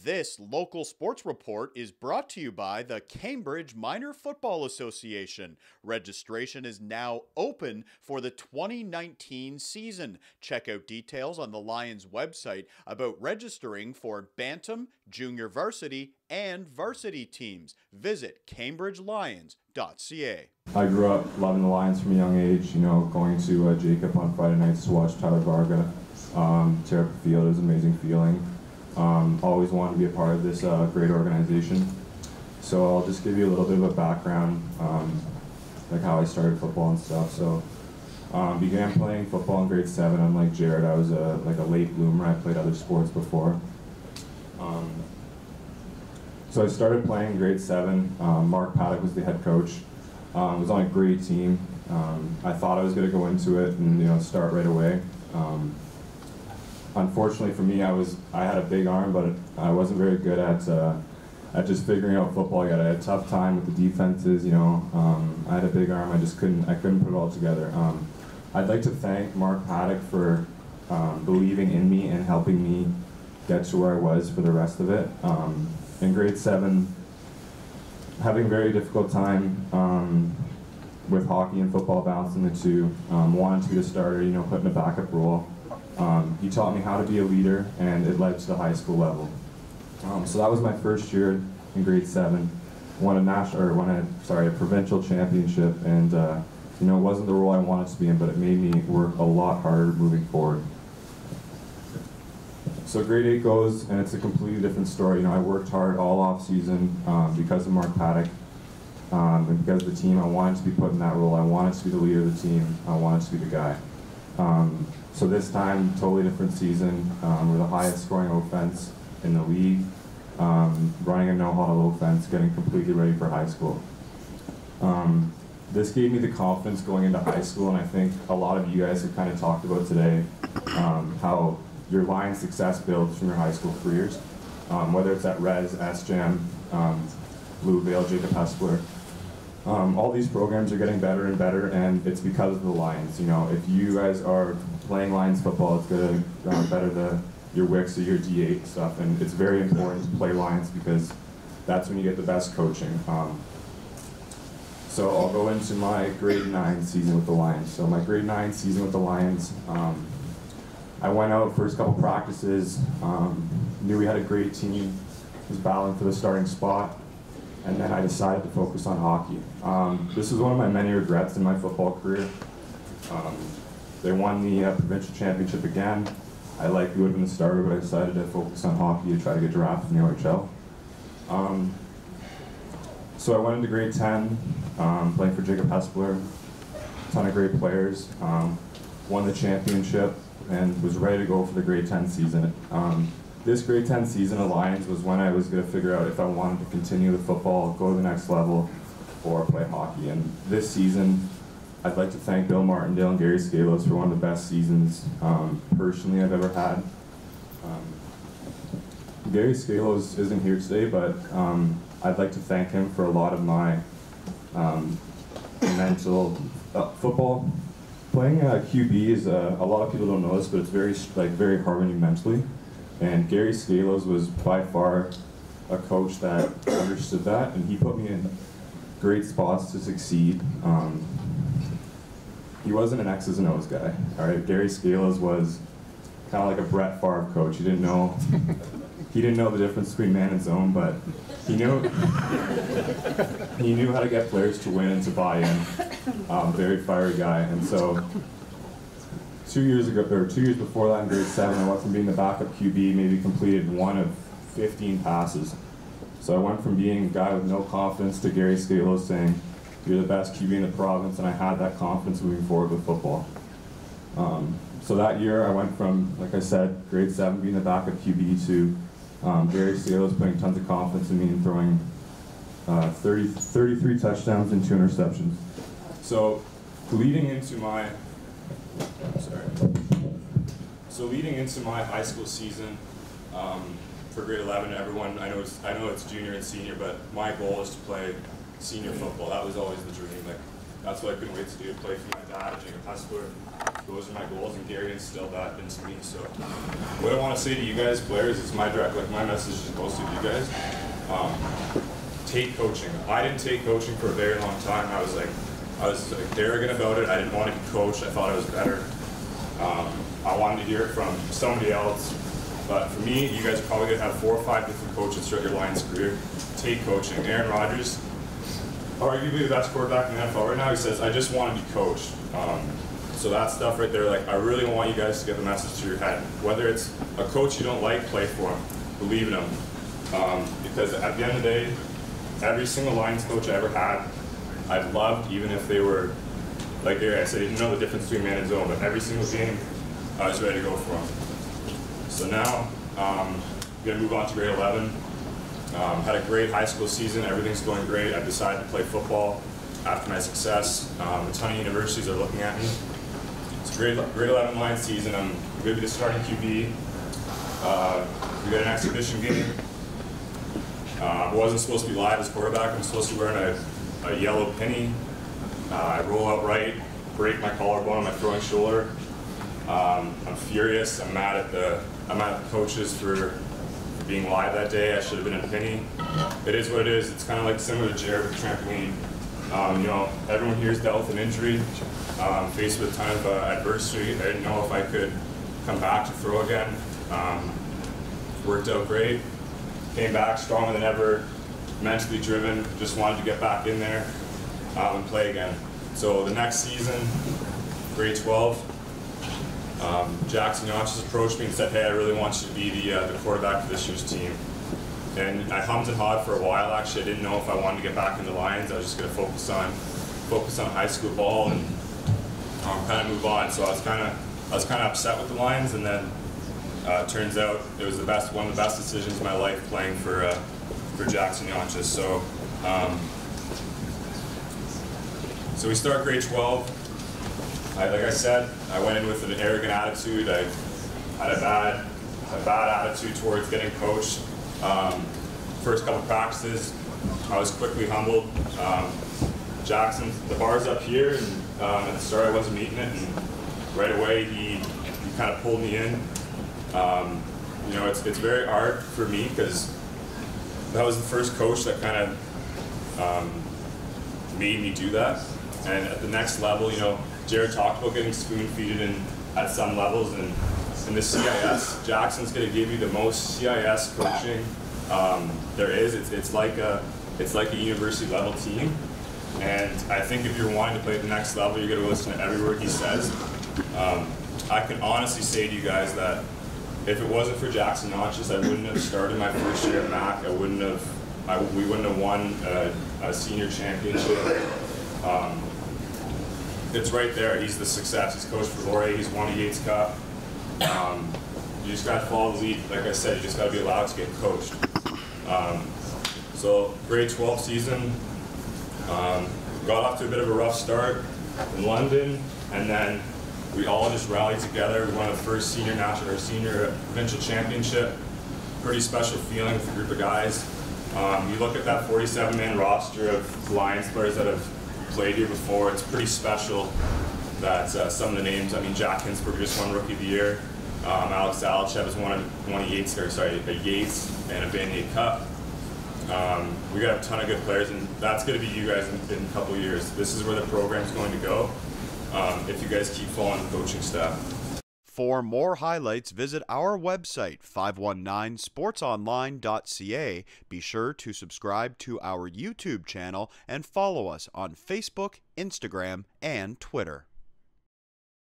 This local sports report is brought to you by the Cambridge Minor Football Association. Registration is now open for the 2019 season. Check out details on the Lions website about registering for Bantam, Junior Varsity, and Varsity teams. Visit cambridgelions.ca. I grew up loving the Lions from a young age, going to Jacob on Friday nights to watch Tyler Varga tear up the field. It was an amazing feeling. Always wanted to be a part of this great organization. So I'll just give you a little bit of a background, like how I started football and stuff. So began playing football in grade 7. Unlike Jared, I was like a late bloomer. I played other sports before. So I started playing in grade 7. Mark Paddock was the head coach. It was on a great team. I thought I was going to go into it and start right away. Unfortunately for me, I had a big arm, but I wasn't very good at just figuring out football yet. I had a tough time with the defenses. I had a big arm. I couldn't put it all together. I'd like to thank Mark Paddock for believing in me and helping me get to where I was for the rest of it. In grade 7, having a very difficult time with hockey and football, balancing the two. Wanted to be a starter, put in a backup role. He taught me how to be a leader, and it led to the high school level. So that was my first year in grade 7. Won a provincial championship, and it wasn't the role I wanted to be in, but it made me work a lot harder moving forward. So grade 8 goes, and it's a completely different story. I worked hard all off season because of Mark Paddock, and because of the team. I wanted to be put in that role. I wanted to be the leader of the team. I wanted to be the guy. So this time, totally different season. We're the highest scoring offense in the league, running a no-huddle offense, getting completely ready for high school. This gave me the confidence going into high school, and I think a lot of you guys have kind of talked about today how your Lions success builds from your high school careers, whether it's at Res, SJAM, Blue Veil, Jacob Hespler. All these programs are getting better and better, and it's because of the Lions. If you guys are playing Lions football, it's going to better your Wicks or your D8 stuff, and it's very important to play Lions because that's when you get the best coaching. So I'll go into my grade 9 season with the Lions. So my grade 9 season with the Lions, I went out first couple practices, knew we had a great team, was battling for the starting spot, and then I decided to focus on hockey. This is one of my many regrets in my football career. They won the provincial championship again. I likely would have been the starter, but I decided to focus on hockey to try to get drafted in the OHL. So I went into grade 10, playing for Jacob Hespler, a ton of great players, won the championship, and was ready to go for the grade 10 season. This grade 10 season of Lions was when I was going to figure out if I wanted to continue the football, go to the next level, or play hockey. And this season, I'd like to thank Bill Martindale and Gary Scalos for one of the best seasons personally I've ever had. Gary Scalos isn't here today, but I'd like to thank him for a lot of my mental football. Playing QB is a lot of people don't know this, but it's very hard on you mentally. And Gary Scalos was by far a coach that understood that, and he put me in great spots to succeed. He wasn't an X's and O's guy. All right, Gary Scalos was kind of like a Brett Favre coach. He didn't know the difference between man and zone, but he knew how to get players to win and to buy in. Very fiery guy, and so 2 years before that, in grade 7, I went from being the backup QB, maybe completed 1 of 15 passes. So I went from being a guy with no confidence to Gary Scalos saying, "You're the best QB in the province," and I had that confidence moving forward with football. So that year, I went from, like I said, grade 7 being the backup QB to Gary Scalos putting tons of confidence in me and throwing 33 touchdowns and 2 interceptions. So leading into my high school season for grade 11, everyone, I know it's junior and senior, but my goal is to play senior football. That was always the dream. That's what I couldn't wait to do, play for my dad, Jacob Hespler. those are my goals, and Gary instilled that into me. So what I want to say to you guys, players, is my message just goes to you guys. Take coaching. I didn't take coaching for a very long time. I was like arrogant about it. I didn't want to be coached. I thought I was better. I wanted to hear it from somebody else. But for me, you guys are probably going to have 4 or 5 different coaches throughout your Lions career. Take coaching. Aaron Rodgers, arguably the best quarterback in the NFL right now, he says, I just want to be coached. So that stuff right there, like, I really want you guys to get the message to your head. Whether it's a coach you don't like, play for him. Believe in him. Because at the end of the day, every single Lions coach I ever had, I loved, even if they were, like Gary, I said, you know the difference between man and zone, but every single game, I was ready to go for them. So now, I'm going to move on to grade 11. Had a great high school season. Everything's going great. I decided to play football after my success. A ton of universities are looking at me. It's a grade 11 Lions season. I'm going to be the starting QB. We got an exhibition game. I wasn't supposed to be live as quarterback. I'm supposed to be wearing a yellow penny. I roll out right, break my collarbone on my throwing shoulder. I'm furious. I'm mad at the coaches for being live that day. I should have been in a penny. It is what it is. It's kind of like similar to Jared with trampoline. You know, everyone here has dealt with an injury, faced with a ton of adversity. I didn't know if I could come back to throw again. Worked out great. Came back stronger than ever, mentally driven. Just wanted to get back in there and play again. So the next season, grade 12. Jackson Yonches approached me and said, hey, I really want you to be the quarterback for this year's team. And I hummed and hawed for a while, actually. I didn't know if I wanted to get back into Lions. I was just going to focus on high school ball and kind of move on. So I was kind of upset with the Lions, and then turns out it was one of the best decisions of my life playing for Jackson Yonches. So we start grade 12. Like I said, I went in with an arrogant attitude. I had a bad attitude towards getting coached. First couple practices, I was quickly humbled. Jackson, the bar's up here, and at the start I wasn't meeting it, and right away he kind of pulled me in. You know, it's very hard for me because that was the first coach that kind of made me do that. And at the next level, you know, Jared talked about getting spoon-feeded at some levels, and in the CIS, Jackson's going to give you the most CIS coaching there is. It's like a university level team, and I think if you're wanting to play at the next level, you're going to listen to every word he says. I can honestly say to you guys that if it wasn't for Jackson Yonches, I wouldn't have started my first year at MAC. We wouldn't have won a senior championship. It's right there. He's the success. He's coached for Laurier. He's won a Yates Cup. You just got to follow the lead. Like I said, you just got to be allowed to get coached. So grade 12 season, got off to a bit of a rough start in London, and then we all just rallied together. We won the first senior provincial championship. Pretty special feeling with a group of guys. You look at that 47-man roster of Lions players that have played here before. It's pretty special that some of the names. I mean, Jack Hinsberger just won Rookie of the Year. Alex Alachev has won a Yates and a Vanier Cup. We got a ton of good players, and that's going to be you guys in a couple of years. This is where the program's going to go if you guys keep following the coaching staff. For more highlights, visit our website, 519sportsonline.ca. Be sure to subscribe to our YouTube channel and follow us on Facebook, Instagram, and Twitter.